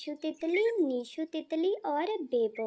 Issue तितली, नीशु तितली और बेबो,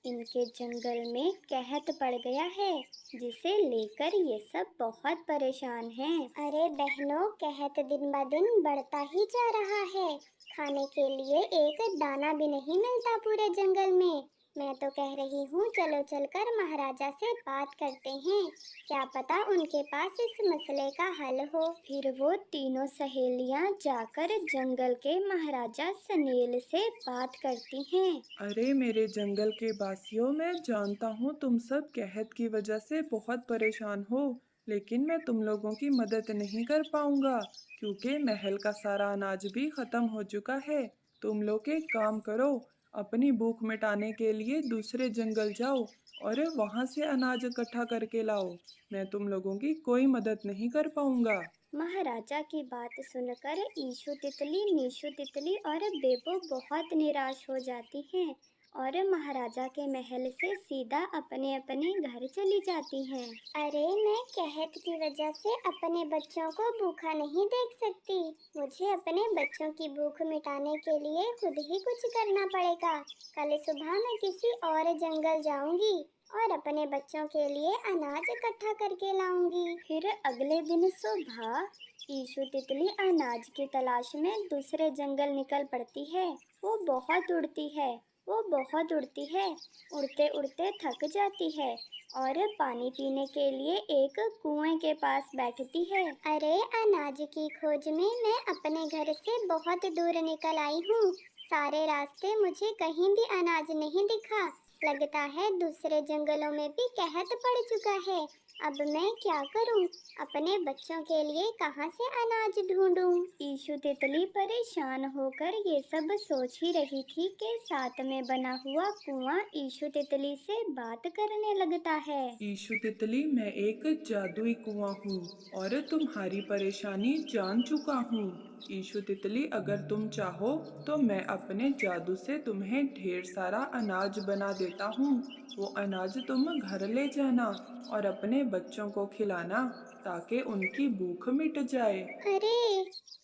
इनके जंगल में कहत पड़ गया है, जिसे लेकर ये सब बहुत परेशान हैं। अरे बहनों, कहत दिन ब दिन बढ़ता ही जा रहा है। खाने के लिए एक दाना भी नहीं मिलता पूरे जंगल में। मैं तो कह रही हूँ, चलो चलकर महाराजा से बात करते हैं। क्या पता उनके पास इस मसले का हल हो। फिर वो तीनों सहेलियां जाकर जंगल के महाराजा सनेल से बात करती हैं। अरे मेरे जंगल के वासियों, मैं जानता हूँ तुम सब कहत की वजह से बहुत परेशान हो, लेकिन मैं तुम लोगों की मदद नहीं कर पाऊंगा क्योंकि महल का सारा अनाज भी खत्म हो चुका है। तुम लोग एक काम करो, अपनी भूख मिटाने के लिए दूसरे जंगल जाओ और वहां से अनाज इकट्ठा करके लाओ। मैं तुम लोगों की कोई मदद नहीं कर पाऊंगा। महाराजा की बात सुनकर ईशु तितली, नीशु तितली और बेबो बहुत निराश हो जाती हैं और महाराजा के महल से सीधा अपने अपने घर चली जाती हैं। अरे मैं कहत की वजह से अपने बच्चों को भूखा नहीं देख सकती। मुझे अपने बच्चों की भूख मिटाने के लिए खुद ही कुछ करना पड़ेगा। कल सुबह मैं किसी और जंगल जाऊंगी और अपने बच्चों के लिए अनाज इकट्ठा करके लाऊंगी। फिर अगले दिन सुबह ईशु तितली अनाज की तलाश में दूसरे जंगल निकल पड़ती है। वो बहुत उड़ती है, वो बहुत उड़ती है, उड़ते उड़ते थक जाती है और पानी पीने के लिए एक कुएं के पास बैठती है। अरे अनाज की खोज में मैं अपने घर से बहुत दूर निकल आई हूँ। सारे रास्ते मुझे कहीं भी अनाज नहीं दिखा। लगता है दूसरे जंगलों में भी कहत पड़ चुका है। अब मैं क्या करूँ? अपने बच्चों के लिए कहाँ से अनाज ढूंढूं? ईशु तितली परेशान होकर ये सब सोच ही रही थी कि साथ में बना हुआ कुआं ईशु तितली से बात करने लगता है। ईशु तितली, मैं एक जादुई कुआं हूँ और तुम्हारी परेशानी जान चुका हूँ। ईशु तितली, अगर तुम चाहो तो मैं अपने जादू से तुम्हें ढेर सारा अनाज बना देता हूँ। वो अनाज तुम घर ले जाना और अपने बच्चों को खिलाना ताकि उनकी भूख मिट जाए। अरे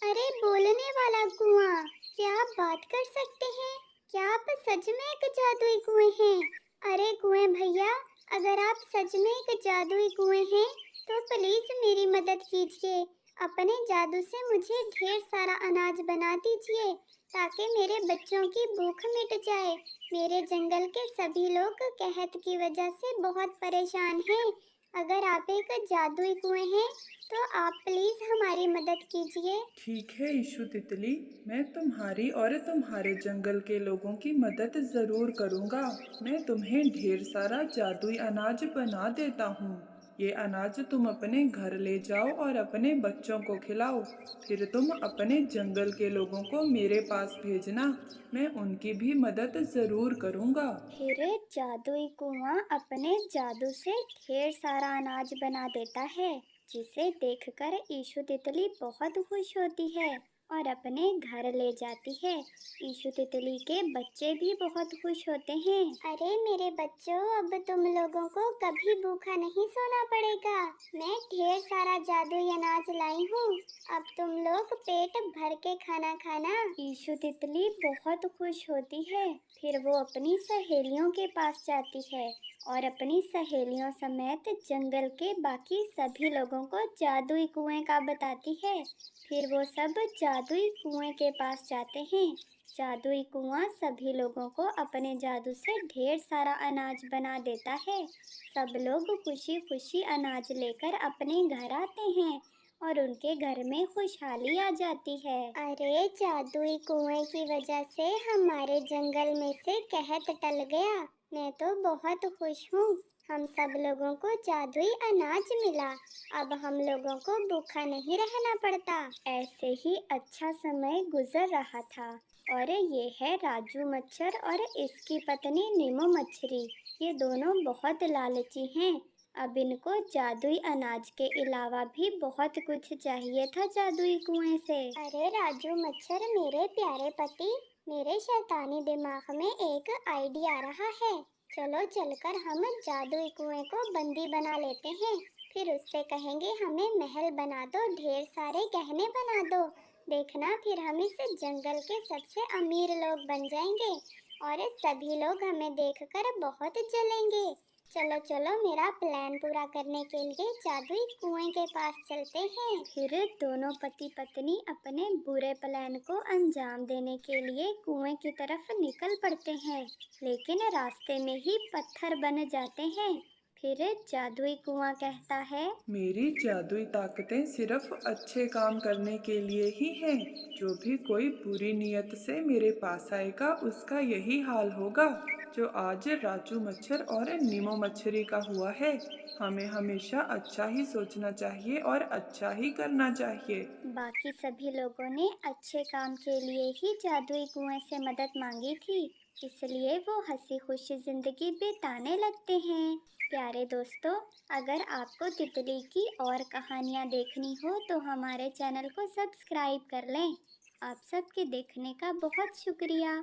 अरे बोलने वाला कुआं, क्या आप बात कर सकते हैं? क्या आप सच में एक जादुई कुएं हैं? अरे कुएं भैया, अगर आप सच में एक जादुई कुएं हैं तो प्लीज मेरी मदद कीजिए। अपने जादू से मुझे ढेर सारा अनाज बना दीजिए ताकि मेरे बच्चों की भूख मिट जाए। मेरे जंगल के सभी लोग कहत की वजह से बहुत परेशान हैं। अगर आप एक जादुई कुएं हैं तो आप प्लीज हमारी मदद कीजिए। ठीक है ईशु तितली, मैं तुम्हारी और तुम्हारे जंगल के लोगों की मदद जरूर करूंगा। मैं तुम्हें ढेर सारा जादुई अनाज बना देता हूँ। ये अनाज तुम अपने घर ले जाओ और अपने बच्चों को खिलाओ। फिर तुम अपने जंगल के लोगों को मेरे पास भेजना, मैं उनकी भी मदद जरूर करूंगा। फिर जादुई कुआं अपने जादू से ढेर सारा अनाज बना देता है, जिसे देखकर ईशु तितली बहुत खुश होती है और अपने घर ले जाती है। ईशु तितली के बच्चे भी बहुत खुश होते हैं। अरे मेरे बच्चों, अब तुम लोगों को कभी भूखा नहीं सोना पड़ेगा। मैं ढेर सारा जादुई अनाज लाई हूँ। अब तुम लोग पेट भर के खाना खाना। ईशु तितली बहुत खुश होती है। फिर वो अपनी सहेलियों के पास जाती है और अपनी सहेलियों समेत जंगल के बाकी सभी लोगों को जादुई कुएं का बताती है। फिर वो सब जादुई कुएं के पास जाते हैं। जादुई कुआं सभी लोगों को अपने जादू से ढेर सारा अनाज बना देता है। सब लोग खुशी खुशी अनाज लेकर अपने घर आते हैं और उनके घर में खुशहाली आ जाती है। अरे जादुई कुएं की वजह से हमारे जंगल में से कहत टल गया। मैं तो बहुत खुश हूँ। हम सब लोगों को जादुई अनाज मिला। अब हम लोगों को भूखा नहीं रहना पड़ता। ऐसे ही अच्छा समय गुजर रहा था और ये है राजू मच्छर और इसकी पत्नी नीमू मच्छरी। ये दोनों बहुत लालची हैं। अब इनको जादुई अनाज के अलावा भी बहुत कुछ चाहिए था जादुई कुएं से। अरे राजू मच्छर, मेरे प्यारे पति, मेरे शैतानी दिमाग में एक आइडिया आ रहा है। चलो चलकर हम जादुई कुएं को बंदी बना लेते हैं। फिर उससे कहेंगे हमें महल बना दो, ढेर सारे गहने बना दो देखना फिर हम इस जंगल के सबसे अमीर लोग बन जाएंगे और सभी लोग हमें देखकर बहुत जलेंगे। चलो चलो, मेरा प्लान पूरा करने के लिए जादुई कुएं के पास चलते हैं। फिर दोनों पति पत्नी अपने बुरे प्लान को अंजाम देने के लिए कुएं की तरफ निकल पड़ते हैं, लेकिन रास्ते में ही पत्थर बन जाते हैं। फिर जादुई कुआं कहता है, मेरी जादुई ताकतें सिर्फ अच्छे काम करने के लिए ही हैं। जो भी कोई बुरी नीयत से मेरे पास आएगा उसका यही हाल होगा जो आज राजू मच्छर और नीमो मच्छरी का हुआ है। हमें हमेशा अच्छा ही सोचना चाहिए और अच्छा ही करना चाहिए। बाकी सभी लोगों ने अच्छे काम के लिए ही जादुई कुएं से मदद मांगी थी, इसलिए वो हंसी खुशी जिंदगी बिताने लगते हैं। प्यारे दोस्तों, अगर आपको तितली की और कहानियाँ देखनी हो तो हमारे चैनल को सब्सक्राइब कर लें। आप सबके देखने का बहुत शुक्रिया।